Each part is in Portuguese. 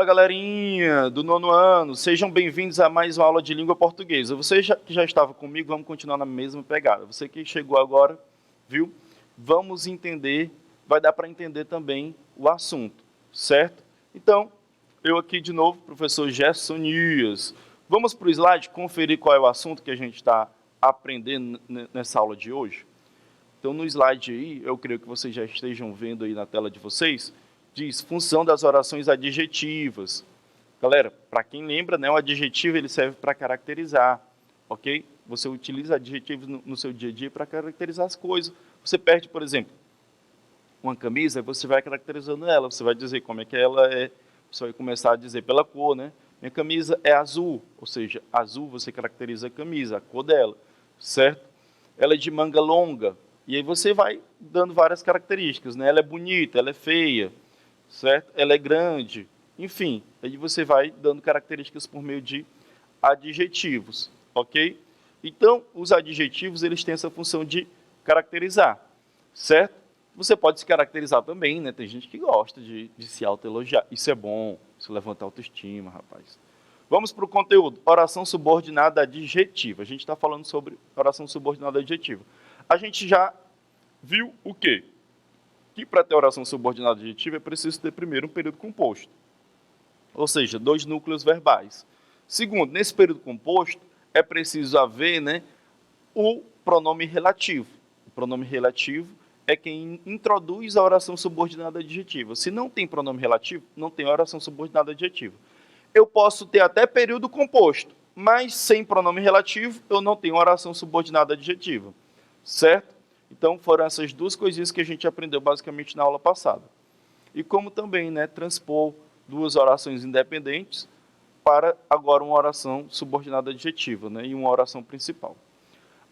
galerinha do nono ano, sejam bem-vindos a mais uma aula de língua portuguesa. Você que já estava comigo, vamos continuar na mesma pegada. Você que chegou agora, viu? Vamos entender, vai dar para entender também o assunto, certo? Então, eu aqui de novo, professor Gerson Nias. Vamos para o slide conferir qual é o assunto que a gente está aprendendo nessa aula de hoje? Então, no slide aí, eu creio que vocês já estejam vendo aí na tela de vocês, diz função das orações adjetivas. Galera, para quem lembra, né, o adjetivo ele serve para caracterizar, ok? Você utiliza adjetivos no seu dia a dia para caracterizar as coisas. Você perde, por exemplo, uma camisa, você vai caracterizando ela, você vai dizer como é que ela é, você vai começar a dizer pela cor, né? Minha camisa é azul, ou seja, azul você caracteriza a camisa, a cor dela, certo? Ela é de manga longa, e aí você vai dando várias características, né? Ela é bonita, ela é feia, certo? Ela é grande, enfim, aí você vai dando características por meio de adjetivos, ok? Então, os adjetivos, eles têm essa função de caracterizar, certo? Você pode se caracterizar também, né? Tem gente que gosta de se autoelogiar, isso é bom, isso levanta a autoestima, rapaz. Vamos para o conteúdo, oração subordinada adjetiva. A gente está falando sobre oração subordinada adjetiva. A gente já viu o quê? Que para ter oração subordinada adjetiva é preciso ter primeiro um período composto, ou seja, 2 núcleos verbais. Segundo, nesse período composto é preciso haver, né, o pronome relativo. O pronome relativo é quem introduz a oração subordinada adjetiva. Se não tem pronome relativo, não tem oração subordinada adjetiva. Eu posso ter até período composto, mas sem pronome relativo eu não tenho oração subordinada adjetiva, certo? Então, foram essas duas coisinhas que a gente aprendeu basicamente na aula passada. E como também, né, transpor duas orações independentes para agora uma oração subordinada adjetiva, né, e uma oração principal.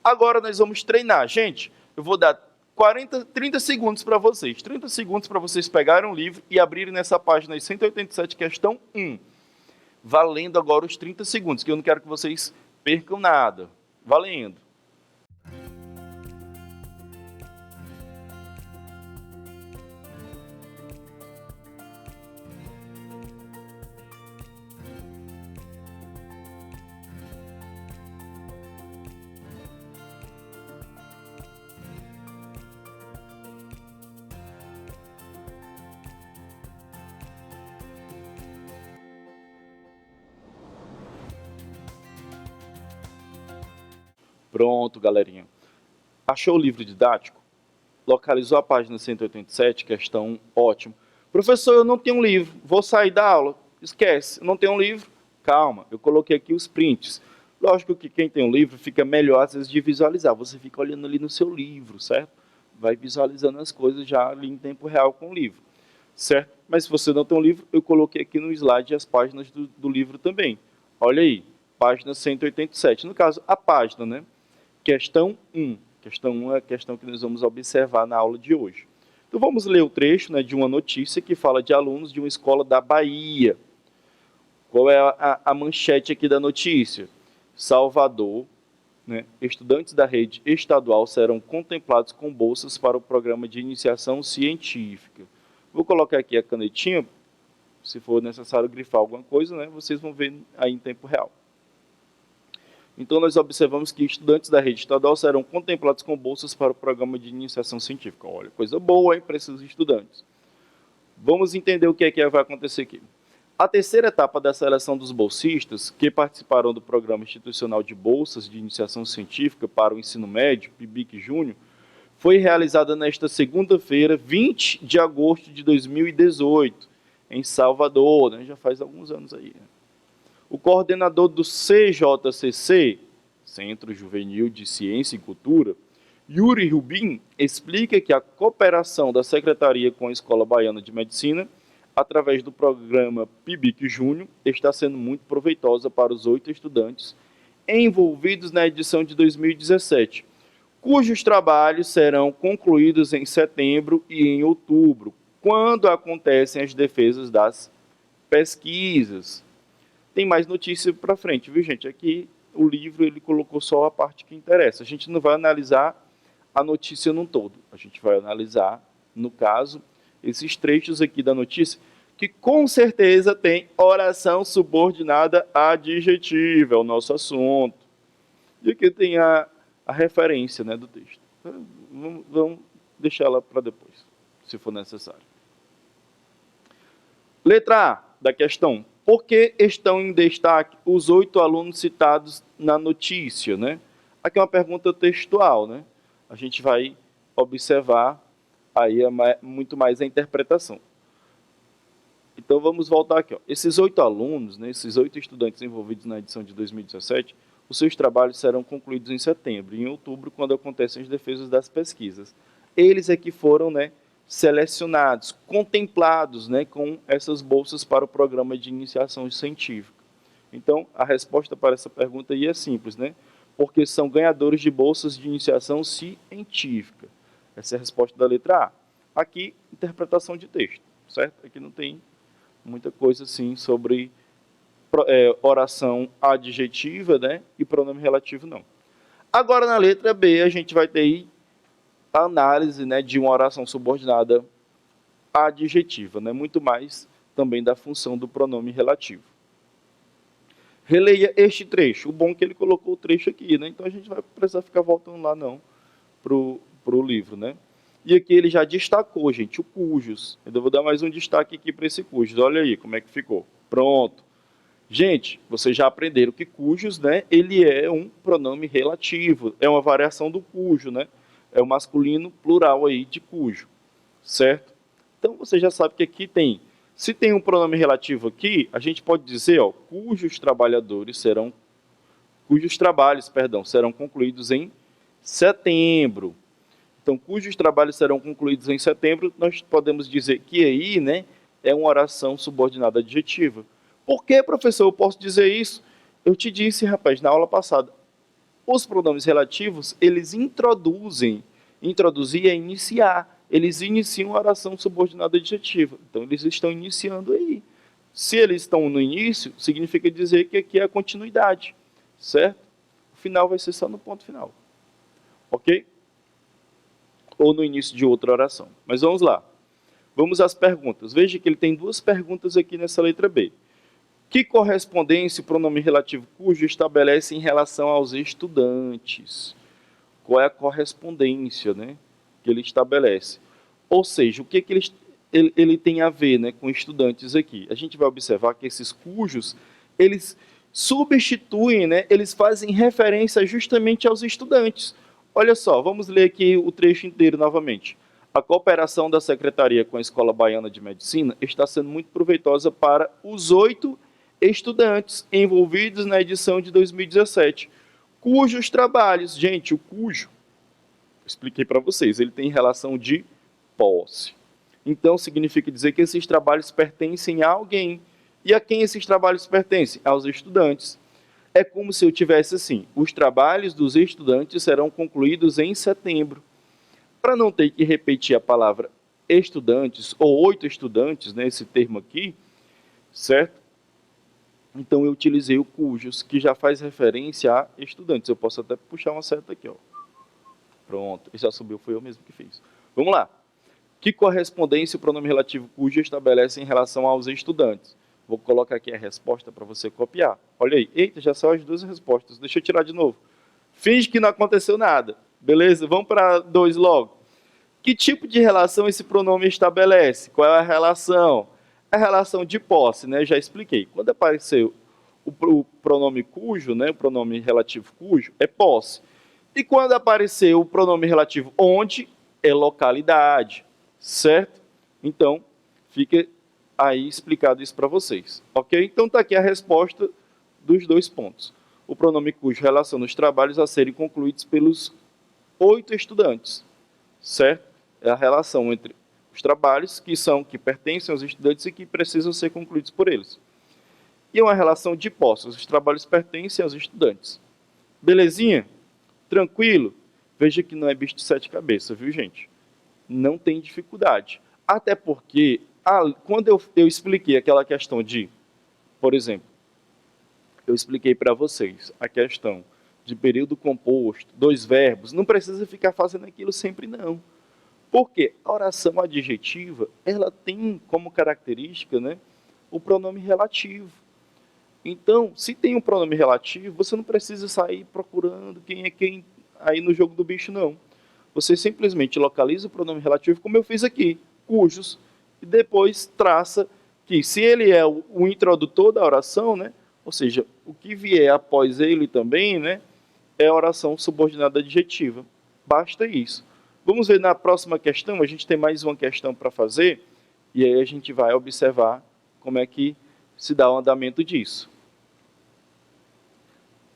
Agora nós vamos treinar. Gente, eu vou dar 30 segundos para vocês. 30 segundos para vocês pegarem um livro e abrirem nessa página 187, questão 1. Valendo agora os 30 segundos, que eu não quero que vocês percam nada. Valendo. Pronto, galerinha. Achou o livro didático? Localizou a página 187, questão 1, ótimo. Professor, eu não tenho um livro, vou sair da aula. Esquece, não tenho um livro? Calma, eu coloquei aqui os prints. Lógico que quem tem um livro fica melhor, às vezes, de visualizar. Você fica olhando ali no seu livro, certo? Vai visualizando as coisas já ali em tempo real com o livro, certo? Mas se você não tem um livro, eu coloquei aqui no slide as páginas do livro também. Olha aí, página 187. No caso, a página, né? Questão 1. Questão 1 é a questão que nós vamos observar na aula de hoje. Então, vamos ler o trecho, né, de uma notícia que fala de alunos de uma escola da Bahia. Qual é a manchete aqui da notícia? Salvador, né, estudantes da rede estadual serão contemplados com bolsas para o programa de iniciação científica. Vou colocar aqui a canetinha, se for necessário grifar alguma coisa, né, vocês vão ver aí em tempo real. Então, nós observamos que estudantes da rede estadual serão contemplados com bolsas para o programa de iniciação científica. Olha, coisa boa, hein, para esses estudantes. Vamos entender o que é que vai acontecer aqui. A terceira etapa da seleção dos bolsistas, que participarão do Programa Institucional de Bolsas de Iniciação Científica para o Ensino Médio, PIBIC Júnior, foi realizada nesta segunda-feira, 20 de agosto de 2018, em Salvador, né, já faz alguns anos aí, né? O coordenador do CJCC, Centro Juvenil de Ciência e Cultura, Yuri Rubin, explica que a cooperação da Secretaria com a Escola Baiana de Medicina, através do programa PIBIC Júnior, está sendo muito proveitosa para os 8 estudantes envolvidos na edição de 2017, cujos trabalhos serão concluídos em setembro e em outubro, quando acontecem as defesas das pesquisas. Tem mais notícia para frente, viu, gente? Aqui o livro ele colocou só a parte que interessa. A gente não vai analisar a notícia num todo. A gente vai analisar, no caso, esses trechos aqui da notícia que com certeza tem oração subordinada adjetiva, é o nosso assunto. E aqui tem a referência, né, do texto. Vamos deixar ela para depois, se for necessário. Letra A da questão. Por que estão em destaque os 8 alunos citados na notícia, né? Aqui é uma pergunta textual, né? A gente vai observar aí muito mais a interpretação. Então vamos voltar aqui. Ó. Esses 8 alunos, né, esses 8 estudantes envolvidos na edição de 2017, os seus trabalhos serão concluídos em setembro e em outubro, quando acontecem as defesas das pesquisas. Eles é que foram, né, selecionados, contemplados, né, com essas bolsas para o programa de iniciação científica. Então, a resposta para essa pergunta aí é simples, né? Porque são ganhadores de bolsas de iniciação científica. Essa é a resposta da letra A. Aqui, interpretação de texto, certo? Aqui não tem muita coisa assim sobre oração adjetiva, né, e pronome relativo, não. Agora, na letra B, a gente vai ter aí a análise, né, de uma oração subordinada adjetiva, né, muito mais também da função do pronome relativo. Releia este trecho. O bom é que ele colocou o trecho aqui, né, então a gente vai precisar ficar voltando lá, não, para o livro, né. E aqui ele já destacou, gente, o cujos. Eu vou dar mais um destaque aqui para esse cujos. Olha aí como é que ficou. Pronto. Gente, vocês já aprenderam que cujos, né, ele é um pronome relativo, é uma variação do cujo, né? É o masculino plural aí de cujo, certo? Então você já sabe que aqui tem, se tem um pronome relativo aqui, a gente pode dizer, ó, cujos trabalhos, serão concluídos em setembro. Então, cujos trabalhos serão concluídos em setembro, nós podemos dizer que aí, né, é uma oração subordinada adjetiva. Por que, professor, eu posso dizer isso? Eu te disse, rapaz, na aula passada. Os pronomes relativos, eles introduzir é iniciar. Eles iniciam a oração subordinada adjetiva. Então, eles estão iniciando aí. Se eles estão no início, significa dizer que aqui é a continuidade, certo? O final vai ser só no ponto final. Ok? Ou no início de outra oração. Mas vamos lá. Vamos às perguntas. Veja que ele tem 2 perguntas aqui nessa letra B. Que correspondência o pronome relativo cujo estabelece em relação aos estudantes? Qual é a correspondência, né, que ele estabelece? Ou seja, o que ele tem a ver, né, com estudantes aqui? A gente vai observar que esses cujos, eles substituem, né, eles fazem referência justamente aos estudantes. Olha só, vamos ler aqui o trecho inteiro novamente. A cooperação da Secretaria com a Escola Baiana de Medicina está sendo muito proveitosa para os 8 estudantes envolvidos na edição de 2017, cujos trabalhos, gente, o cujo, expliquei para vocês, ele tem relação de posse. Então, significa dizer que esses trabalhos pertencem a alguém. E a quem esses trabalhos pertencem? Aos estudantes. É como se eu tivesse assim, os trabalhos dos estudantes serão concluídos em setembro. Para não ter que repetir a palavra estudantes, ou 8 estudantes, né, esse termo aqui, certo? Então, eu utilizei o cujos, que já faz referência a estudantes. Eu posso até puxar uma seta aqui, ó. Pronto, esse já subiu, foi eu mesmo que fiz. Vamos lá. Que correspondência o pronome relativo cujo estabelece em relação aos estudantes? Vou colocar aqui a resposta para você copiar. Olha aí. Eita, já são as 2 respostas. Deixa eu tirar de novo. Finge que não aconteceu nada. Beleza? Vamos para 2 logo. Que tipo de relação esse pronome estabelece? Qual é a relação? A relação de posse, né? Já expliquei. Quando apareceu o pronome cujo, né? O pronome relativo cujo, é posse. E quando apareceu o pronome relativo onde, é localidade, certo? Então, fica aí explicado isso para vocês, ok? Então, está aqui a resposta dos 2 pontos. O pronome cujo relaciona os trabalhos a serem concluídos pelos 8 estudantes, certo? É a relação entre os trabalhos que pertencem aos estudantes e que precisam ser concluídos por eles. E é uma relação de posse, os trabalhos pertencem aos estudantes. Belezinha? Tranquilo? Veja que não é bicho de 7 cabeças, viu, gente? Não tem dificuldade. Até porque, quando eu expliquei aquela questão de, por exemplo, eu expliquei para vocês a questão de período composto, 2 verbos, não precisa ficar fazendo aquilo sempre, não. Porque a oração adjetiva, ela tem como característica, né, o pronome relativo. Então, se tem um pronome relativo, você não precisa sair procurando quem é quem aí no jogo do bicho, não. Você simplesmente localiza o pronome relativo, como eu fiz aqui, cujos, e depois traça que, se ele é o introdutor da oração, né, ou seja, o que vier após ele também, né, é a oração subordinada adjetiva. Basta isso. Vamos ver na próxima questão, a gente tem mais uma questão para fazer, e aí a gente vai observar como é que se dá o andamento disso.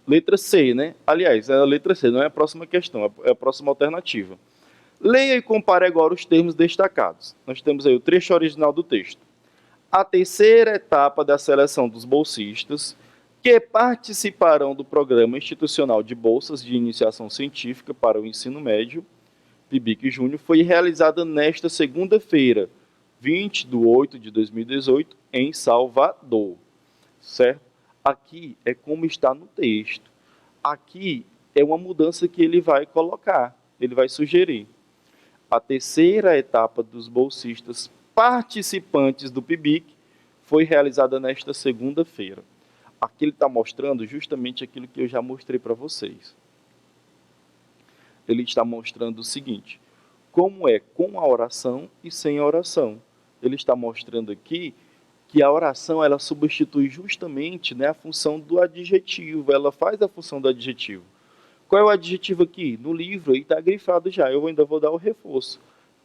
Letra C, né? Aliás, é a letra C, não é a próxima questão, é a próxima alternativa. Leia e compare agora os termos destacados. Nós temos aí o trecho original do texto. A terceira etapa da seleção dos bolsistas que participarão do Programa Institucional de Bolsas de Iniciação Científica para o Ensino Médio, PIBIC Júnior, foi realizada nesta segunda-feira, 20 de 8 de 2018, em Salvador. Certo? Aqui é como está no texto. Aqui é uma mudança que ele vai colocar, ele vai sugerir. A terceira etapa dos bolsistas participantes do PIBIC foi realizada nesta segunda-feira. Aqui ele está mostrando justamente aquilo que eu já mostrei para vocês. Ele está mostrando o seguinte, como é com a oração e sem a oração. Ele está mostrando aqui que a oração ela substitui justamente, né, a função do adjetivo, ela faz a função do adjetivo. Qual é o adjetivo aqui? No livro está grifado já, eu ainda vou dar o reforço.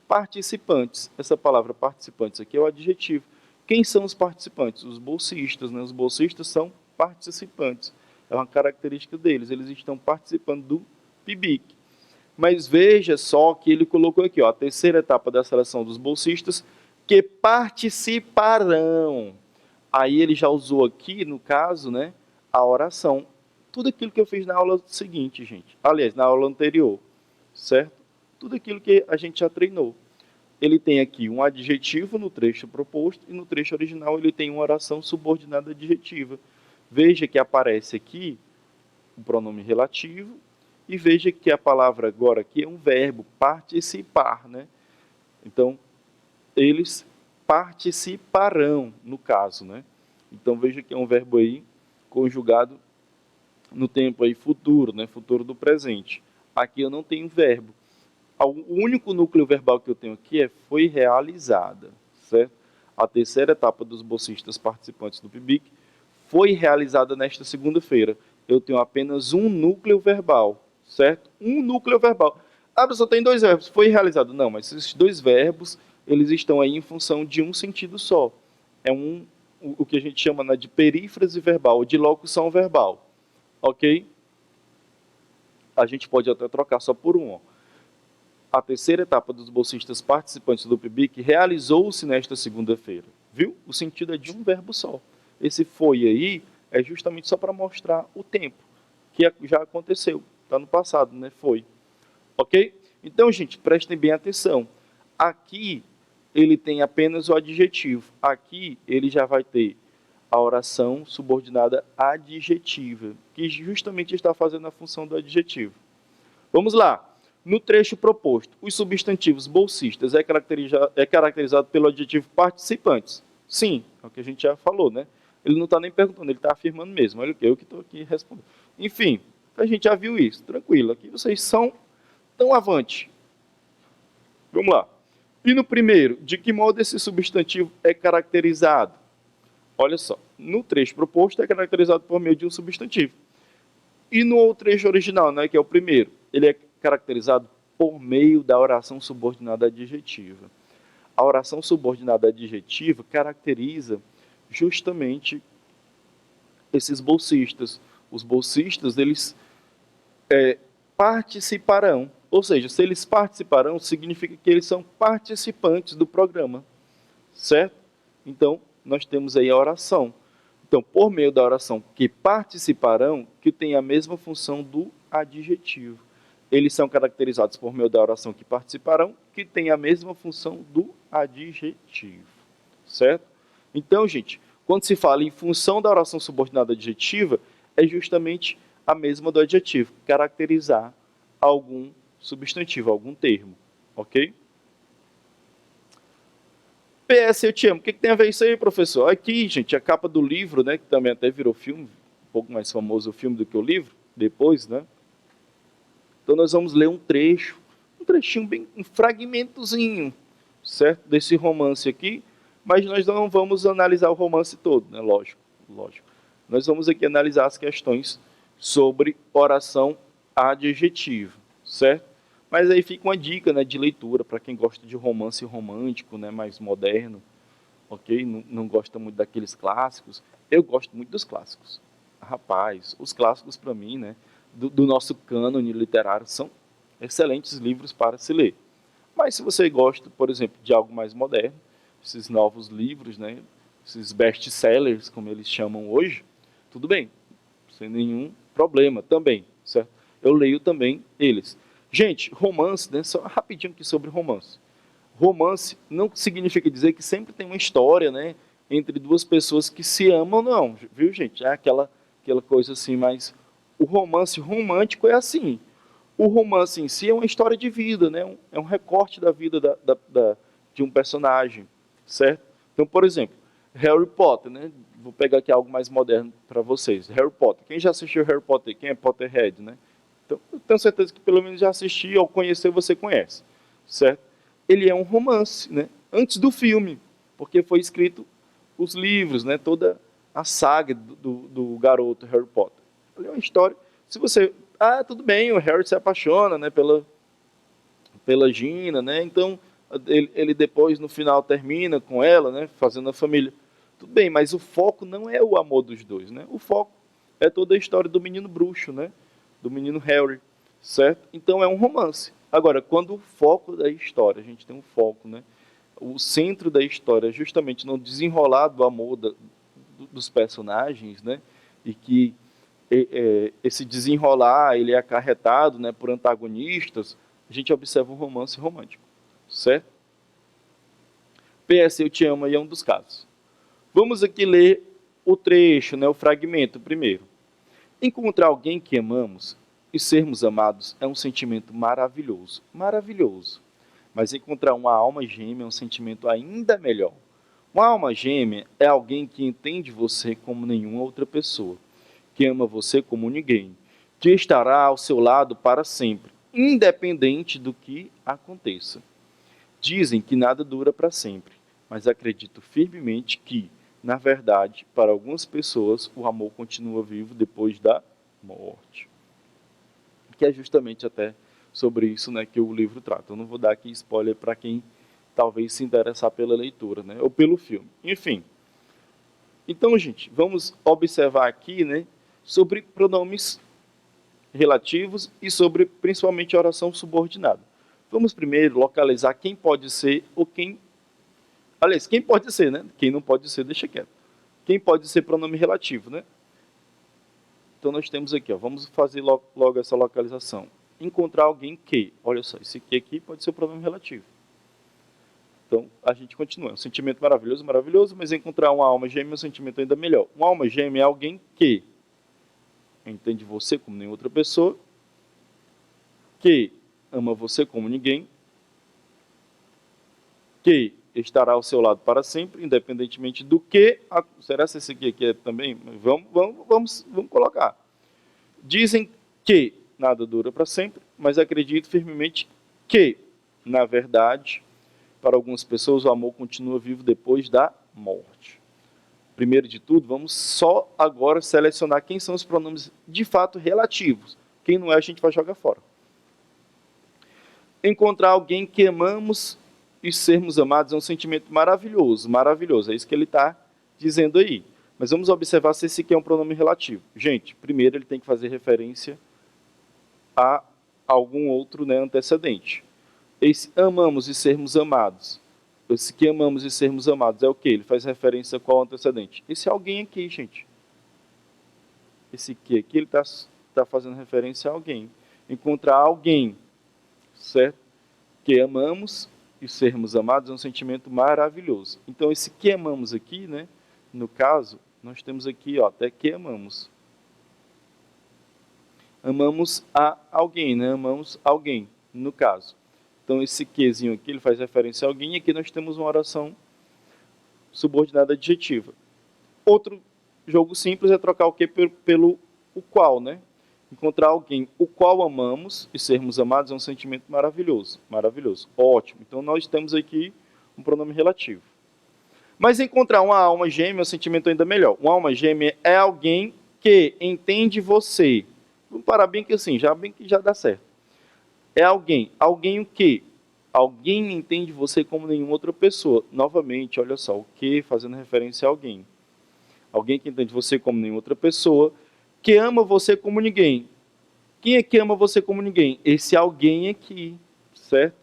Participantes, essa palavra participantes aqui é o adjetivo. Quem são os participantes? Os bolsistas, né? Os bolsistas são participantes, é uma característica deles, eles estão participando do PIBIC. Mas veja só que ele colocou aqui, ó, a terceira etapa da seleção dos bolsistas, que participarão. Aí ele já usou aqui, no caso, né, a oração. Tudo aquilo que eu fiz na aula seguinte, gente. Aliás, na aula anterior, certo? Tudo aquilo que a gente já treinou. Ele tem aqui um adjetivo no trecho proposto e no trecho original ele tem uma oração subordinada adjetiva. Veja que aparece aqui o pronome relativo e veja que a palavra agora aqui é um verbo, participar, né? Então, eles participarão, no caso, né? Então, veja que é um verbo aí conjugado no tempo aí futuro, né? Futuro do presente. Aqui eu não tenho verbo. O único núcleo verbal que eu tenho aqui é foi realizada, certo? A terceira etapa dos bolsistas participantes do PIBIC foi realizada nesta segunda-feira. Eu tenho apenas um núcleo verbal, certo? Um núcleo verbal. Ah, só tem dois verbos. Foi realizado. Não, mas esses dois verbos eles estão aí em função de um sentido só. É o que a gente chama, né, de perífrase verbal, ou de locução verbal. Ok? A gente pode até trocar só por um. Ó. A terceira etapa dos bolsistas participantes do PIBIC realizou-se nesta segunda-feira. Viu? O sentido é de um verbo só. Esse foi aí é justamente só para mostrar o tempo, que já aconteceu. Está no passado, né? Foi. Ok? Então, gente, prestem bem atenção. Aqui ele tem apenas o adjetivo. Aqui ele já vai ter a oração subordinada adjetiva, que justamente está fazendo a função do adjetivo. Vamos lá. No trecho proposto, os substantivos bolsistas é caracterizado pelo adjetivo participantes. Sim, é o que a gente já falou, né? Ele não está nem perguntando, ele está afirmando mesmo. Olha o que eu que estou aqui respondendo. Enfim, a gente já viu isso. Tranquilo, aqui vocês são tão avante. Vamos lá. E no primeiro, de que modo esse substantivo é caracterizado? Olha só, no trecho proposto é caracterizado por meio de um substantivo. E no trecho original, né, que é o primeiro, ele é caracterizado por meio da oração subordinada adjetiva. A oração subordinada adjetiva caracteriza justamente esses bolsistas. Os bolsistas, eles participarão. Ou seja, se eles participarão, significa que eles são participantes do programa, certo? Então, nós temos aí a oração. Então, por meio da oração que participarão, que tem a mesma função do adjetivo. Eles são caracterizados por meio da oração que participarão, que tem a mesma função do adjetivo, certo? Então, gente, quando se fala em função da oração subordinada adjetiva, é justamente a mesma do adjetivo, caracterizar algum substantivo, algum termo, ok? PS, eu te amo. O que tem a ver isso aí, professor? Aqui, gente, a capa do livro, né, que também até virou filme, um pouco mais famoso o filme do que o livro, depois, né? Então nós vamos ler um trecho, um trechinho bem, um fragmentozinho, certo? Desse romance aqui, mas nós não vamos analisar o romance todo, né? Lógico, lógico. Nós vamos aqui analisar as questões sobre oração adjetiva, certo? Mas aí fica uma dica, né, de leitura para quem gosta de romance romântico, né, mais moderno, ok? Não gosta muito daqueles clássicos. Eu gosto muito dos clássicos. Rapaz, os clássicos para mim, né, do nosso cânone literário são excelentes livros para se ler. Mas se você gosta, por exemplo, de algo mais moderno, esses novos livros, né, esses best-sellers, como eles chamam hoje, tudo bem, sem nenhum problema também, certo? Eu leio também eles. Gente, romance, né, só rapidinho aqui sobre romance. Romance não significa dizer que sempre tem uma história, né, entre duas pessoas que se amam, não, viu, gente? É aquela coisa assim, mas o romance romântico é assim. O romance em si é uma história de vida, né? É um recorte da vida de um personagem, certo? Então, por exemplo, Harry Potter, né? Vou pegar aqui algo mais moderno para vocês. Harry Potter. Quem já assistiu Harry Potter? Quem é Potterhead, né? Então, eu tenho certeza que pelo menos já assistiu ou conhecer, você conhece, certo? Ele é um romance, né? Antes do filme, porque foi escrito os livros, né? Toda a saga do garoto Harry Potter. Ele é uma história. Se você, tudo bem, o Harry se apaixona, né? Pela Gina, né? Então ele depois no final termina com ela, né? Fazendo a família. Tudo bem, mas o foco não é o amor dos dois, né? O foco é toda a história do menino bruxo, né? Do menino Harry, certo? Então é um romance. Agora, quando o foco da história, a gente tem um foco, né? O centro da história é justamente no desenrolar do amor dos personagens, né? E que esse desenrolar ele é acarretado, né, por antagonistas, a gente observa um romance romântico, certo? PS, eu te amo aí é um dos casos. Vamos aqui ler o trecho, né, o fragmento primeiro. Encontrar alguém que amamos e sermos amados é um sentimento maravilhoso, maravilhoso. Mas encontrar uma alma gêmea é um sentimento ainda melhor. Uma alma gêmea é alguém que entende você como nenhuma outra pessoa, que ama você como ninguém, que estará ao seu lado para sempre, independente do que aconteça. Dizem que nada dura para sempre, mas acredito firmemente que, na verdade, para algumas pessoas, o amor continua vivo depois da morte. Que é justamente até sobre isso, né, que o livro trata. Eu não vou dar aqui spoiler para quem talvez se interessar pela leitura, né, ou pelo filme. Enfim. Então, gente, vamos observar aqui, né, sobre pronomes relativos e sobre principalmente a oração subordinada. Vamos primeiro localizar quem pode ser ou quem... Aliás, quem pode ser, né? Quem não pode ser, deixa quieto. Quem pode ser pronome relativo, né? Então nós temos aqui, ó, vamos fazer logo essa localização. Encontrar alguém que, olha só, esse que aqui pode ser o pronome relativo. Então a gente continua. É um sentimento maravilhoso, maravilhoso, mas encontrar uma alma gêmea é um sentimento ainda melhor. Uma alma gêmea é alguém que entende você como nenhuma outra pessoa, que ama você como ninguém, que estará ao seu lado para sempre, independentemente do que... Será que esse aqui é também? Vamos colocar. Dizem que nada dura para sempre, mas acredito firmemente que, na verdade, para algumas pessoas o amor continua vivo depois da morte. Primeiro de tudo, vamos só agora selecionar quem são os pronomes de fato relativos. Quem não é, a gente vai jogar fora. Encontrar alguém que amamos e sermos amados é um sentimento maravilhoso, maravilhoso. É isso que ele está dizendo aí. Mas vamos observar se esse aqui é um pronome relativo. Gente, primeiro ele tem que fazer referência a algum outro, né, antecedente. Esse amamos e sermos amados. Esse que amamos e sermos amados é o quê? Ele faz referência a qual antecedente? Esse alguém aqui, gente. Esse que aqui, ele está fazendo referência a alguém. Encontrar alguém, certo? Que amamos e sermos amados é um sentimento maravilhoso. Então, esse que amamos aqui, né? No caso, nós temos aqui, ó, até que amamos. Amamos a alguém, né? Amamos alguém, no caso. Então, esse quezinho aqui, ele faz referência a alguém, e aqui nós temos uma oração subordinada adjetiva. Outro jogo simples é trocar o que pelo o qual, né? Encontrar alguém o qual amamos e sermos amados é um sentimento maravilhoso. Maravilhoso. Ótimo. Então, nós temos aqui um pronome relativo. Mas encontrar uma alma gêmea é um sentimento ainda melhor. Uma alma gêmea é alguém que entende você. Vamos parar bem que assim, bem que já dá certo. É alguém o que? Alguém entende você como nenhuma outra pessoa. Novamente, olha só, o que fazendo referência a alguém. Alguém que entende você como nenhuma outra pessoa, que ama você como ninguém. Quem é que ama você como ninguém? Esse alguém aqui, certo?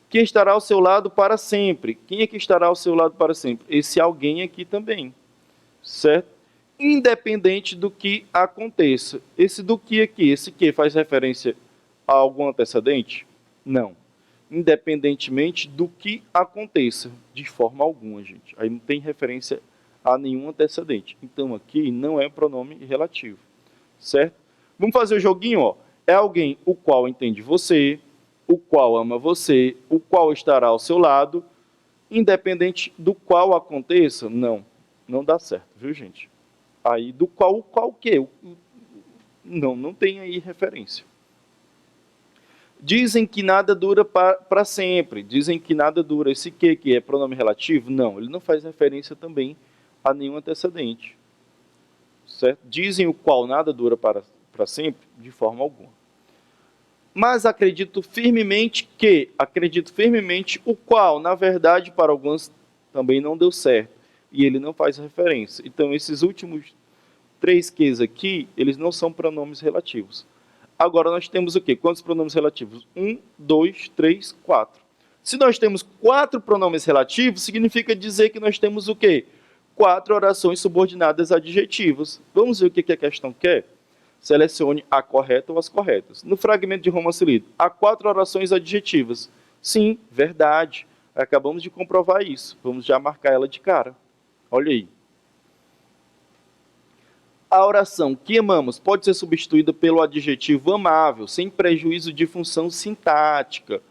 Que estará ao seu lado para sempre. Quem é que estará ao seu lado para sempre? Esse alguém aqui também, certo? Independente do que aconteça. Esse do que aqui, esse que faz referência a algum antecedente? Não. Independentemente do que aconteça, de forma alguma, gente. Aí não tem referência a nenhum antecedente. Então aqui não é pronome relativo, certo? Vamos fazer o joguinho, ó. É alguém o qual entende você, o qual ama você, o qual estará ao seu lado, independente do qual aconteça. Não, não dá certo, viu, gente? Aí do qual o quê? Não tem aí referência. Dizem que nada dura para sempre. Dizem que nada dura. Esse que é pronome relativo? Não, ele não faz referência também a nenhum antecedente. Certo? Dizem o qual nada dura para sempre? De forma alguma. Mas acredito firmemente o qual, na verdade, para alguns também não deu certo. E ele não faz referência. Então, esses últimos 3 Qs aqui, eles não são pronomes relativos. Agora, nós temos o quê? Quantos pronomes relativos? 1, 2, 3, 4. Se nós temos 4 pronomes relativos, significa dizer que nós temos o quê? 4 orações subordinadas adjetivas. Vamos ver o que a questão quer? Selecione a correta ou as corretas. No fragmento de romance lido, há 4 orações adjetivas. Sim, verdade. Acabamos de comprovar isso. Vamos já marcar ela de cara. Olha aí. A oração que amamos pode ser substituída pelo adjetivo amável, sem prejuízo de função sintática.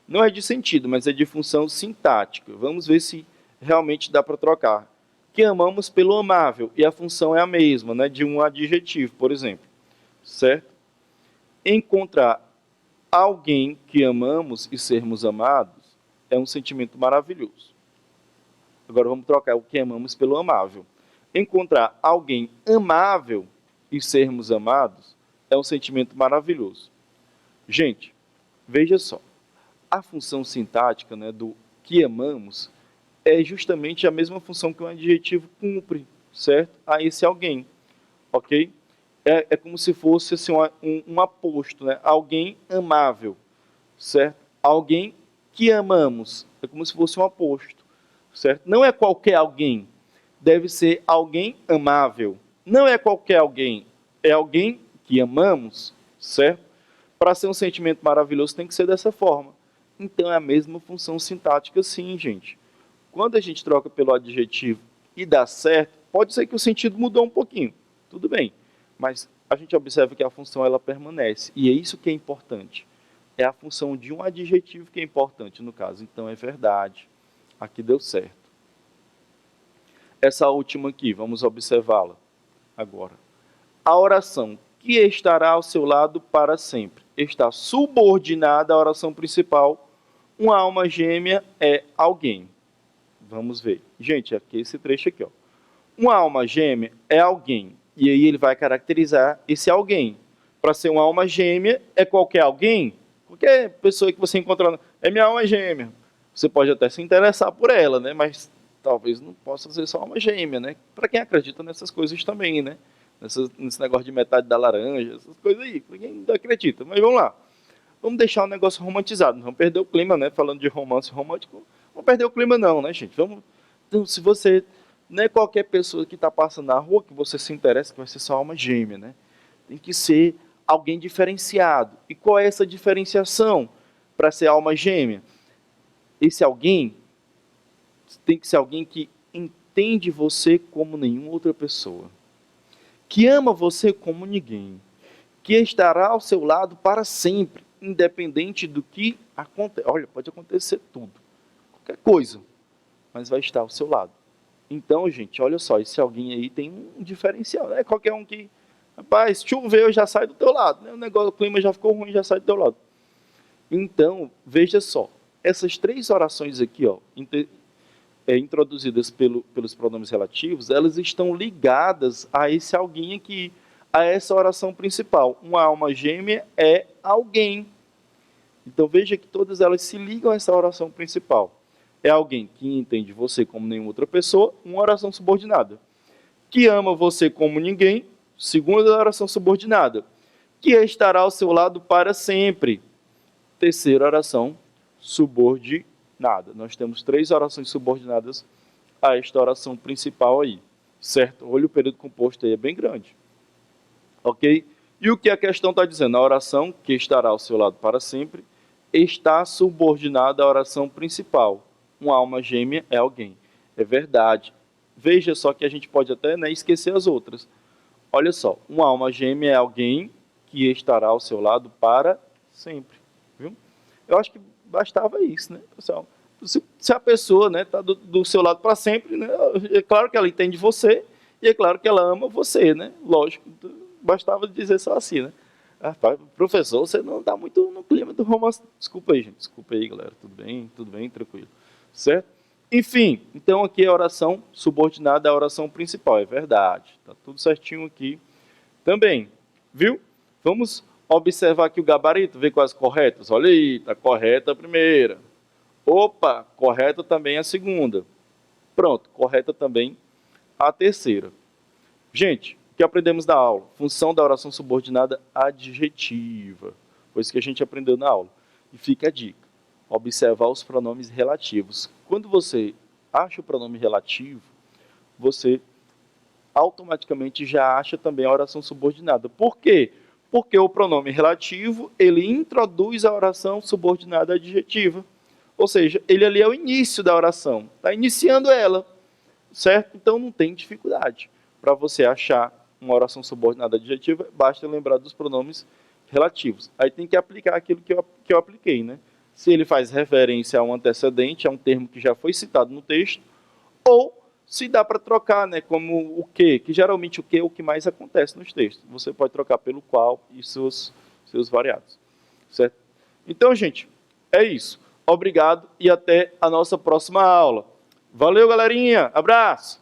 Não é de sentido, mas é de função sintática. Vamos ver se realmente dá para trocar. Que amamos pelo amável, e a função é a mesma, né, de um adjetivo, por exemplo. Certo? Encontrar alguém que amamos e sermos amados é um sentimento maravilhoso. Agora vamos trocar o que amamos pelo amável. Encontrar alguém amável e sermos amados é um sentimento maravilhoso. Gente, veja só. A função sintática, né, do que amamos é justamente a mesma função que um adjetivo cumpre, certo? A esse alguém, ok? É como se fosse assim, um aposto, né? Alguém amável, certo? Alguém que amamos, é como se fosse um aposto, certo? Não é qualquer alguém, deve ser alguém amável. Não é qualquer alguém, é alguém que amamos, certo? Para ser um sentimento maravilhoso tem que ser dessa forma. Então é a mesma função sintática sim, gente. Quando a gente troca pelo adjetivo e dá certo, pode ser que o sentido mudou um pouquinho, tudo bem. Mas a gente observa que a função ela permanece. E é isso que é importante. É a função de um adjetivo que é importante no caso. Então é verdade. Aqui deu certo. Essa última aqui, vamos observá-la agora. A oração que estará ao seu lado para sempre está subordinada à oração principal. Uma alma gêmea é alguém. Vamos ver. Gente, aqui esse trecho aqui, ó. Uma alma gêmea é alguém. E aí ele vai caracterizar esse alguém. Para ser uma alma gêmea, é qualquer alguém, qualquer pessoa que você encontrar, é minha alma gêmea. Você pode até se interessar por ela, né? Mas talvez não possa ser só alma gêmea, né? Para quem acredita nessas coisas também, né? Nesse negócio de metade da laranja, essas coisas aí. Para quem não acredita. Mas vamos lá. Vamos deixar o negócio romantizado. Não vamos perder o clima, né? Falando de romance romântico. Não vamos perder o clima não, né, gente? Vamos... Então, se você... Não é qualquer pessoa que está passando na rua que você se interessa que vai ser só alma gêmea, né? Tem que ser alguém diferenciado. E qual é essa diferenciação para ser alma gêmea? Esse alguém tem que ser alguém que entende você como nenhuma outra pessoa, que ama você como ninguém, que estará ao seu lado para sempre, independente do que aconteça. Olha, pode acontecer tudo, qualquer coisa. mas vai estar ao seu lado. Então, gente, olha só, esse alguém aí tem um diferencial, não é qualquer um que, rapaz, choveu, já sai do teu lado, né? O clima já ficou ruim, já sai do teu lado. Então, veja só, essas três orações aqui, ó, introduzidas pelos pronomes relativos, elas estão ligadas a esse alguém aqui, a essa oração principal. Uma alma gêmea é alguém. Então, veja que todas elas se ligam a essa oração principal. É alguém que entende você como nenhuma outra pessoa, uma oração subordinada. Que ama você como ninguém, segunda oração subordinada. Que estará ao seu lado para sempre, terceira oração subordinada. Nós temos três orações subordinadas a esta oração principal aí, certo? Olha, o período composto aí é bem grande, ok? E o que a questão está dizendo? A oração que estará ao seu lado para sempre está subordinada à oração principal. Uma alma gêmea é alguém. É verdade. Veja só que a gente pode até, né, esquecer as outras. Olha só, uma alma gêmea é alguém que estará ao seu lado para sempre. Viu? Eu acho que bastava isso, né, pessoal? Se a pessoa, né, está do seu lado para sempre, né, é claro que ela entende você e é claro que ela ama você, né? Lógico, bastava dizer só assim, né? Ah, professor, você não está muito no clima do romance. Desculpa aí, gente. Desculpa aí, galera. Tudo bem, tranquilo. Certo? Enfim, então aqui é a oração subordinada à oração principal, é verdade. Está tudo certinho aqui também, viu? Vamos observar aqui o gabarito, ver quais corretas. Olha aí, está correta a primeira. Opa, correta também a segunda. Pronto, correta também a terceira. Gente, o que aprendemos na aula? Função da oração subordinada adjetiva. Foi isso que a gente aprendeu na aula. E fica a dica. Observar os pronomes relativos. Quando você acha o pronome relativo, você automaticamente já acha também a oração subordinada. Por quê? Porque o pronome relativo, ele introduz a oração subordinada adjetiva. Ou seja, ele ali é o início da oração. Está iniciando ela, certo? Então não tem dificuldade. Para você achar uma oração subordinada adjetiva, basta lembrar dos pronomes relativos. Aí tem que aplicar aquilo que eu apliquei, né? Se ele faz referência a um antecedente, a um termo que já foi citado no texto, ou se dá para trocar, né, como o que geralmente o que é o que mais acontece nos textos. Você pode trocar pelo qual e seus variados, certo? Então, gente, é isso. Obrigado e até a nossa próxima aula. Valeu, galerinha. Abraço!